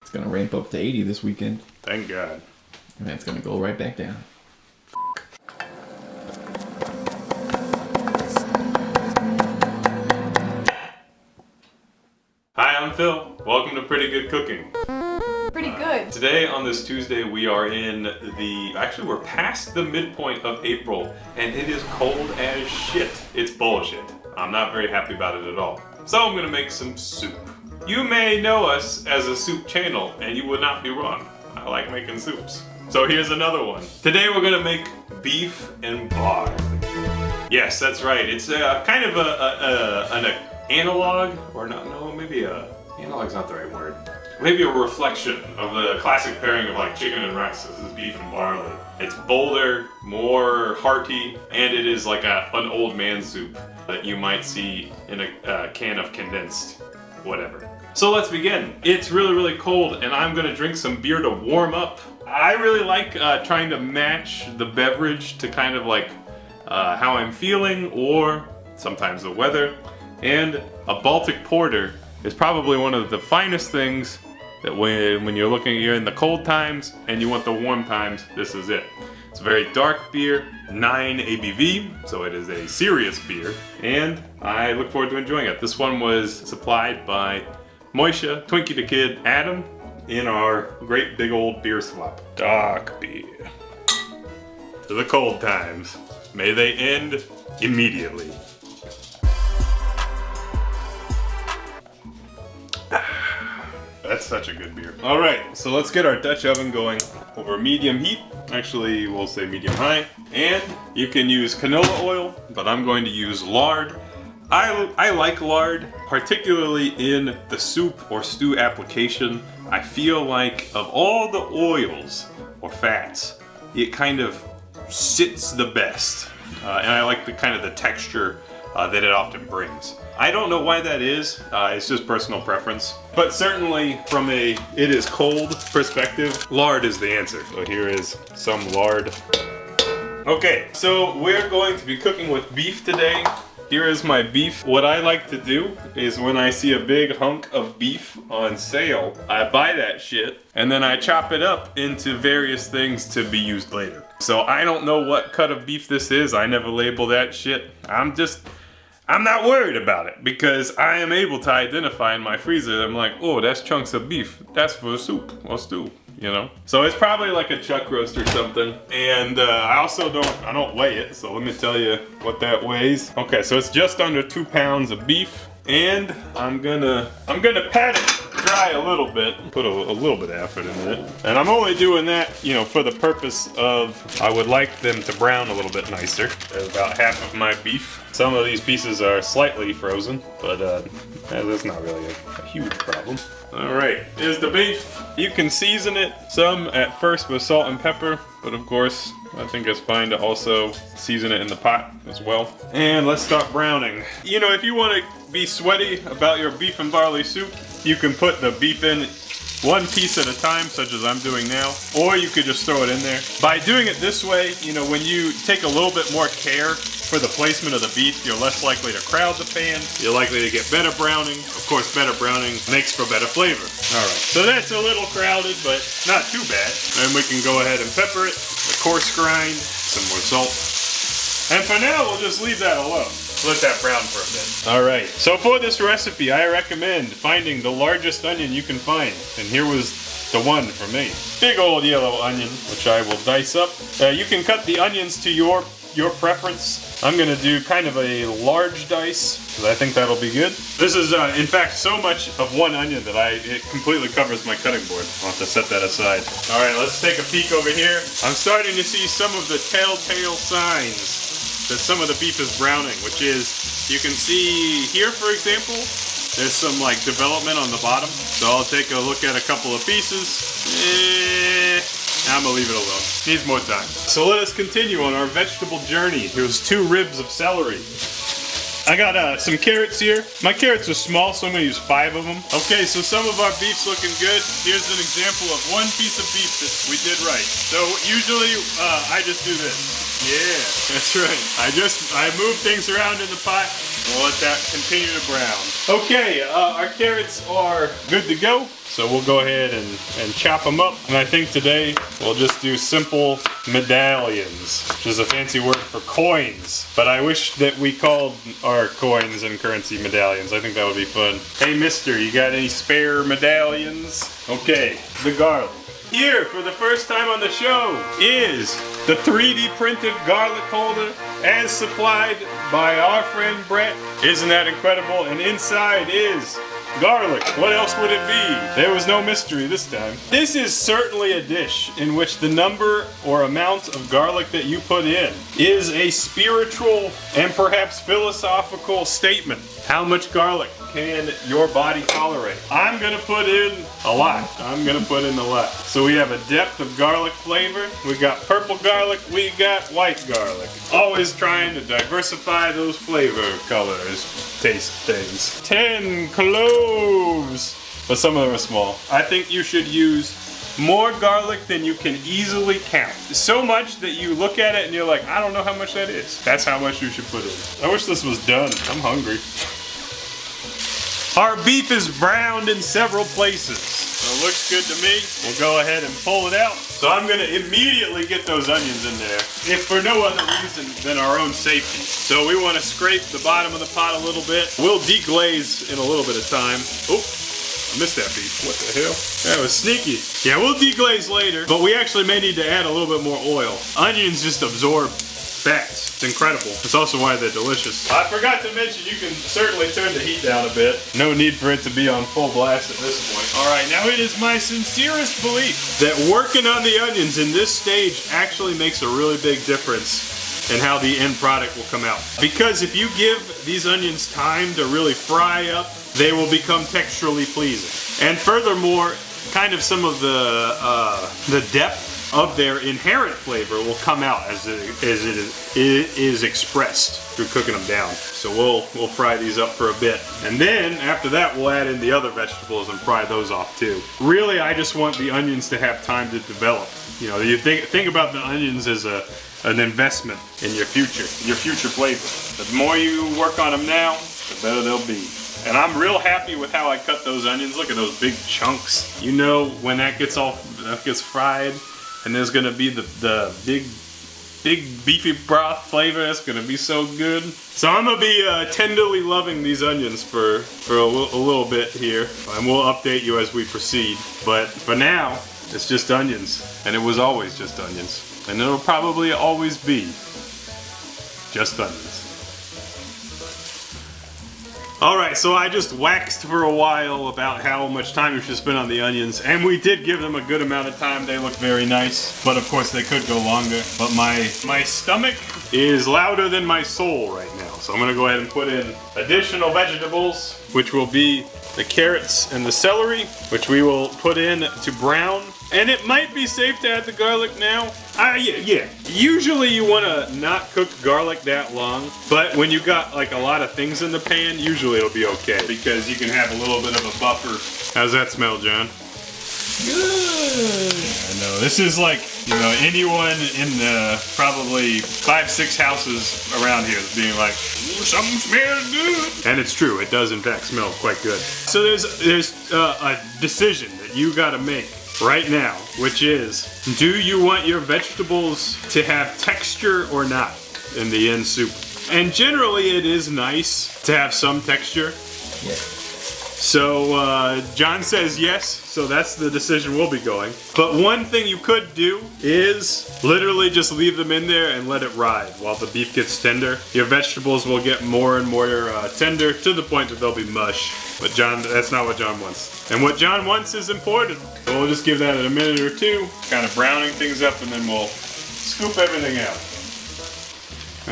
It's gonna ramp up to 80 this weekend. Thank God. And then it's gonna go right back down. Hi, I'm Phil. Welcome to Pretty Good Cooking. Pretty good. Today on this Tuesday we are we're past the midpoint of April and it is cold as shit. It's bullshit. I'm not very happy about it at all. So I'm gonna make some soup. You may know us as a soup channel and you would not be wrong. I like making soups. So here's another one. Today we're gonna make beef and lard. Yes, that's right. It's kind of an analog, or not, no, maybe analog's not the right word. Maybe a reflection of the classic pairing of like chicken and rice. This is beef and barley. It's bolder, more hearty, and it is like an old man soup that you might see in a can of condensed whatever. So let's begin. It's really, really cold and I'm gonna drink some beer to warm up. I really like trying to match the beverage to kind of like how I'm feeling or sometimes the weather. And a Baltic Porter is probably one of the finest things that when you're in the cold times and you want the warm times, this is it. It's a very dark beer, 9 ABV, so it is a serious beer, and I look forward to enjoying it. This one was supplied by Moisha, Twinkie the Kid, Adam, in our great big old beer swap. Dark beer. To the cold times. May they end immediately. That's such a good beer. All right, so let's get our Dutch oven going over medium heat. Actually, we'll say medium high. And you can use canola oil, but I'm going to use lard. I like lard, particularly in the soup or stew application. I feel like of all the oils or fats, it kind of sits the best. And I like the kind of the texture that it often brings. I don't know why that is, it's just personal preference. But certainly from a it is cold perspective, lard is the answer. So here is some lard. Okay, so we're going to be cooking with beef today. Here is my beef. What I like to do is when I see a big hunk of beef on sale, I buy that shit and then I chop it up into various things to be used later. So I don't know what cut of beef this is. I never label that shit. I'm not worried about it because I am able to identify in my freezer. I'm like, oh, that's chunks of beef. That's for soup or stew, you know? So it's probably like a chuck roast or something. And I also don't weigh it. So let me tell you what that weighs. Okay, so it's just under 2 pounds of beef. And I'm gonna pat it dry a little bit, put a little bit of effort into it. And I'm only doing that, you know, for the purpose of, I would like them to brown a little bit nicer. There's about half of my beef. Some of these pieces are slightly frozen, but that's not really a huge problem. All right, here's the beef. You can season it some at first with salt and pepper, but of course, I think it's fine to also season it in the pot as well. And let's start browning. You know, if you want to be sweaty about your beef and barley soup, you can put the beef in one piece at a time, such as I'm doing now, or you could just throw it in there. By doing it this way, you know, when you take a little bit more care for the placement of the beef, you're less likely to crowd the pan. You're likely to get better browning. Of course, better browning makes for better flavor. All right, so that's a little crowded, but not too bad. Then we can go ahead and pepper it, a coarse grind, some more salt. And for now, we'll just leave that alone. Let that brown for a bit. All right, so for this recipe, I recommend finding the largest onion you can find. And here was the one for me. Big old yellow onion, which I will dice up. You can cut the onions to your preference. I'm gonna do kind of a large dice, because I think that'll be good. This is, in fact, so much of one onion that it completely covers my cutting board. I'll have to set that aside. All right, let's take a peek over here. I'm starting to see some of the telltale signs that some of the beef is browning, which is, you can see here, for example, there's some like development on the bottom. So I'll take a look at a couple of pieces. I'm gonna leave it alone. Needs more time. So let us continue on our vegetable journey. Here's 2 ribs of celery. I got some carrots here. My carrots are small, so I'm gonna use 5 of them. Okay, so some of our beef's looking good. Here's an example of one piece of beef that we did right. So usually I just do this. Yeah, that's right. I move things around in the pot. We'll let that continue to brown. Okay, our carrots are good to go. So we'll go ahead and chop them up. And I think today we'll just do simple medallions, which is a fancy word for coins. But I wish that we called our coins and currency medallions. I think that would be fun. Hey mister, you got any spare medallions? Okay, the garlic. Here, for the first time on the show, is the 3D printed garlic holder as supplied by our friend Brett. Isn't that incredible? And inside is garlic. What else would it be? There was no mystery this time. This is certainly a dish in which the number or amount of garlic that you put in is a spiritual and perhaps philosophical statement. How much garlic can your body tolerate? I'm gonna put in a lot. I'm gonna put in a lot. So we have a depth of garlic flavor. We got purple garlic, we got white garlic. Always trying to diversify those flavor colors, taste things. 10 cloves, but some of them are small. I think you should use more garlic than you can easily count. So much that you look at it and you're like, I don't know how much that is. That's how much you should put in. I wish this was done. I'm hungry. Our beef is browned in several places, so it looks good to me. We'll go ahead and pull it out. So I'm gonna immediately get those onions in there, if for no other reason than our own safety. So we wanna scrape the bottom of the pot a little bit. We'll deglaze in a little bit of time. Oh, I missed that beef. What the hell? That was sneaky. Yeah, we'll deglaze later, but we actually may need to add a little bit more oil. Onions just absorb fats. It's incredible. It's also why they're delicious. I forgot to mention you can certainly turn the heat down a bit. No need for it to be on full blast at this point. Alright, now it is my sincerest belief that working on the onions in this stage actually makes a really big difference in how the end product will come out. Because if you give these onions time to really fry up, they will become texturally pleasing. And furthermore, kind of some of the depth of their inherent flavor will come out as it is expressed through cooking them down. So we'll fry these up for a bit. And then after that we'll add in the other vegetables and fry those off too. Really, I just want the onions to have time to develop. You know, you think about the onions as an investment in your future flavor. The more you work on them now, the better they'll be. And I'm real happy with how I cut those onions. Look at those big chunks. You know, when that gets fried, and there's gonna be the big beefy broth flavor. That's gonna be so good. So I'm gonna be tenderly loving these onions for a little bit here, and we'll update you as we proceed. But for now, it's just onions, and it was always just onions, and it'll probably always be just onions. Alright, so I just waxed for a while about how much time we should spend on the onions, and we did give them a good amount of time. They look very nice, but of course they could go longer. But my stomach is louder than my soul right now, so I'm gonna go ahead and put in additional vegetables, which will be the carrots and the celery, which we will put in to brown. And it might be safe to add the garlic now. Yeah. Usually you want to not cook garlic that long, but when you got like a lot of things in the pan, usually it'll be okay because you can have a little bit of a buffer. How's that smell, John? Good. I know. This is like, you know, anyone in the probably 5-6 houses around here is being like, ooh, something smells good. And it's true. It does in fact smell quite good. So there's a decision that you got to make right now, which is, do you want your vegetables to have texture or not in the end soup? And generally it is nice to have some texture. Yeah. So John says yes, so that's the decision we'll be going. But one thing you could do is literally just leave them in there and let it ride while the beef gets tender. Your vegetables will get more and more tender to the point that they'll be mush. But John, that's not what John wants. And what John wants is important. So we'll just give that a minute or two, kind of browning things up, and then we'll scoop everything out.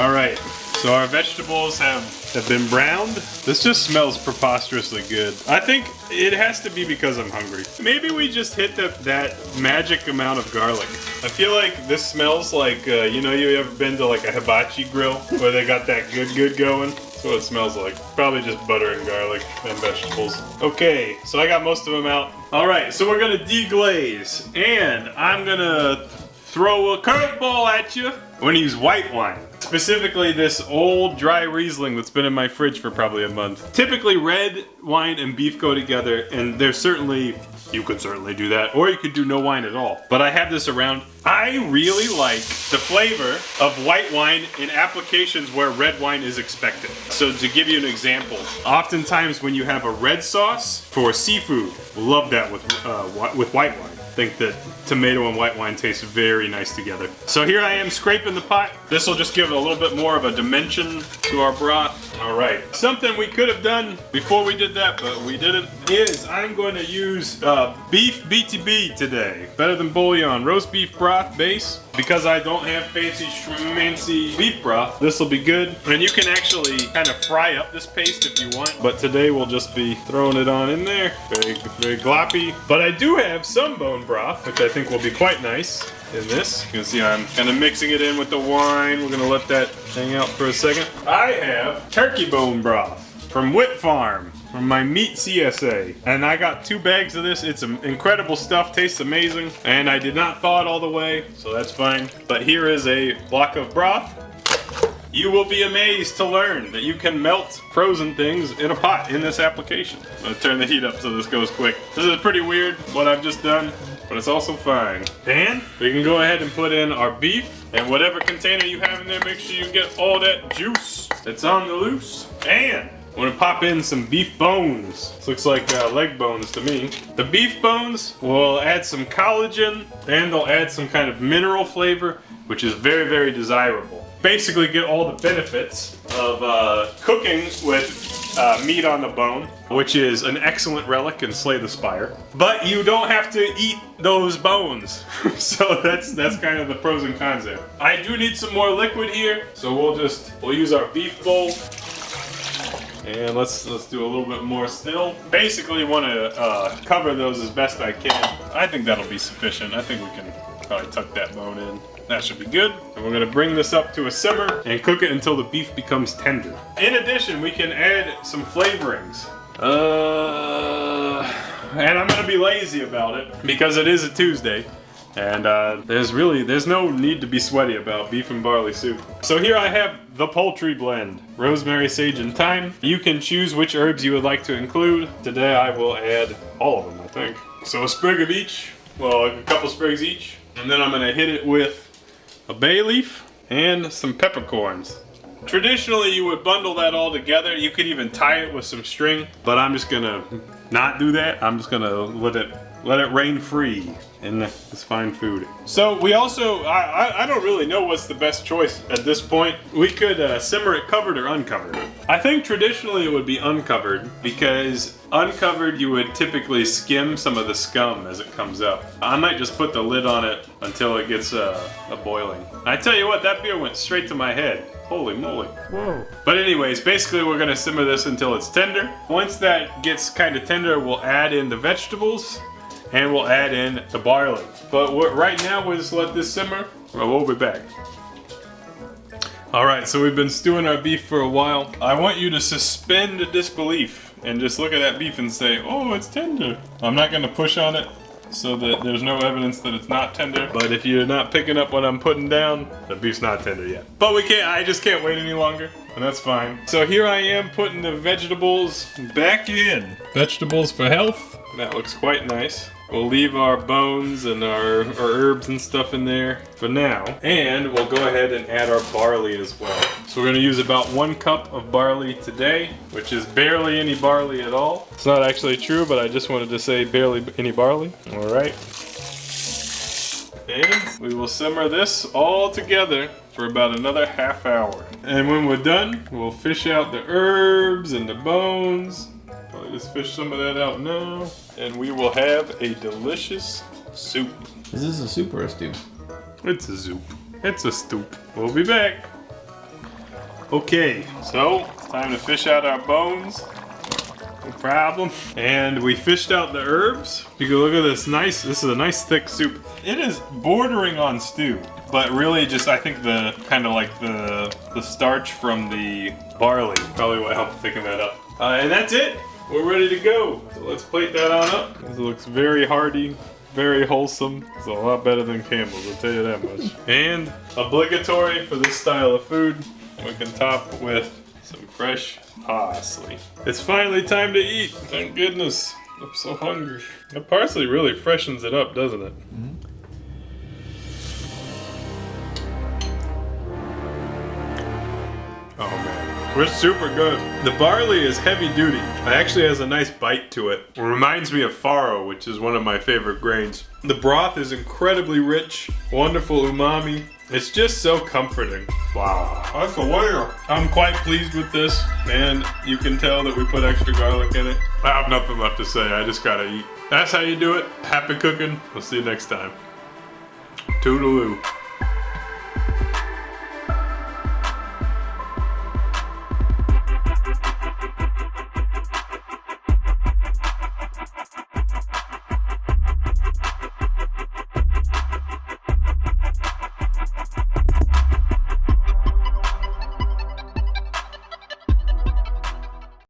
All right, so our vegetables have been browned. This just smells preposterously good. I think it has to be because I'm hungry. Maybe we just hit that magic amount of garlic. I feel like this smells like, you know, you ever been to like a hibachi grill where they got that good going? That's what it smells like. Probably just butter and garlic and vegetables. Okay, so I got most of them out. All right, so we're gonna deglaze, and I'm gonna throw a curveball at you. I'm gonna use white wine. Specifically this old dry Riesling that's been in my fridge for probably a month. Typically red wine and beef go together, and they're certainly you could certainly do that. Or you could do no wine at all. But I have this around. I really like the flavor of white wine in applications where red wine is expected. So to give you an example, oftentimes when you have a red sauce for seafood, love that with white wine. I think that tomato and white wine taste very nice together. So here I am scraping the pot. This will just give it a little bit more of a dimension to our broth. All right, something we could have done before we did that, but we didn't, is I'm going to use beef BTB today. Better than bouillon, roast beef broth base. Because I don't have fancy schmancy beef broth, this will be good. And you can actually kind of fry up this paste if you want. But today we'll just be throwing it on in there. Very, very gloppy. But I do have some bone broth, which I think will be quite nice in this. You can see I'm kind of mixing it in with the wine. We're gonna let that hang out for a second. I have turkey bone broth from Whit Farm, from my meat CSA. And I got 2 bags of this. It's incredible stuff, tastes amazing. And I did not thaw it all the way, so that's fine. But here is a block of broth. You will be amazed to learn that you can melt frozen things in a pot in this application. I'm gonna turn the heat up so this goes quick. This is pretty weird, what I've just done, but it's also fine. And we can go ahead and put in our beef, and whatever container you have in there, make sure you get all that juice that's on the loose. And I'm gonna pop in some beef bones. This looks like leg bones to me. The beef bones will add some collagen, and they'll add some kind of mineral flavor, which is very, very desirable. Basically get all the benefits of cooking with meat on the bone, which is an excellent relic in Slay the Spire. But you don't have to eat those bones. So that's kind of the pros and cons there. I do need some more liquid here, so we'll use our beef bowl. And let's do a little bit more still. Basically want to cover those as best I can. I think that'll be sufficient. I think we can probably tuck that bone in. That should be good. And we're gonna bring this up to a simmer and cook it until the beef becomes tender. In addition, we can add some flavorings. And I'm gonna be lazy about it because it is a Tuesday. And there's no need to be sweaty about beef and barley soup. So here I have the poultry blend. Rosemary, sage, and thyme. You can choose which herbs you would like to include. Today I will add all of them, I think. So a sprig of each, well, a couple sprigs each. And then I'm gonna hit it with a bay leaf and some peppercorns. Traditionally you would bundle that all together. You could even tie it with some string, but I'm just gonna not do that. I'm just gonna let it rain free in this fine food. So we also, I don't really know what's the best choice at this point. We could simmer it covered or uncovered. I think traditionally it would be uncovered because uncovered you would typically skim some of the scum as it comes up. I might just put the lid on it until it gets a boiling. I tell you what, that beer went straight to my head. Holy moly. Whoa. But anyways, basically we're gonna simmer this until it's tender. Once that gets kind of tender, we'll add in the vegetables and we'll add in the barley. But right now we'll just let this simmer. Well, we'll be back. All right, so we've been stewing our beef for a while. I want you to suspend disbelief and just look at that beef and say, oh, it's tender. I'm not gonna push on it so that there's no evidence that it's not tender. But if you're not picking up what I'm putting down, the beef's not tender yet. But I just can't wait any longer, and that's fine. So here I am putting the vegetables back in. Vegetables for health. That looks quite nice. We'll leave our bones and our herbs and stuff in there for now. And we'll go ahead and add our barley as well. So we're gonna use about 1 cup of barley today, which is barely any barley at all. It's not actually true, but I just wanted to say barely any barley. All right. And we will simmer this all together for about another half hour. And when we're done, we'll fish out the herbs and the bones. Probably just fish some of that out now. And we will have a delicious soup. Is this a soup or a stew? It's a soup. It's a stoop. We'll be back. Okay, so it's time to fish out our bones. No problem. And we fished out the herbs. You can look at this this is a nice thick soup. It is bordering on stew, but really just I think the kind of like the starch from the barley probably what helped thicken that up. And that's it. We're ready to go. So let's plate that on up. This looks very hearty, very wholesome. It's a lot better than Campbell's, I'll tell you that much. And obligatory for this style of food, we can top with some fresh parsley. It's finally time to eat, thank goodness. I'm so hungry. The parsley really freshens it up, doesn't it? Oh man, we're super good. The barley is heavy duty. It actually has a nice bite to it. It reminds me of farro, which is one of my favorite grains. The broth is incredibly rich, wonderful umami. It's just so comforting. Wow, that's a winner. I'm quite pleased with this, and you can tell that we put extra garlic in it. I have nothing left to say, I just gotta eat. That's how you do it. Happy cooking. We'll see you next time. Toodaloo.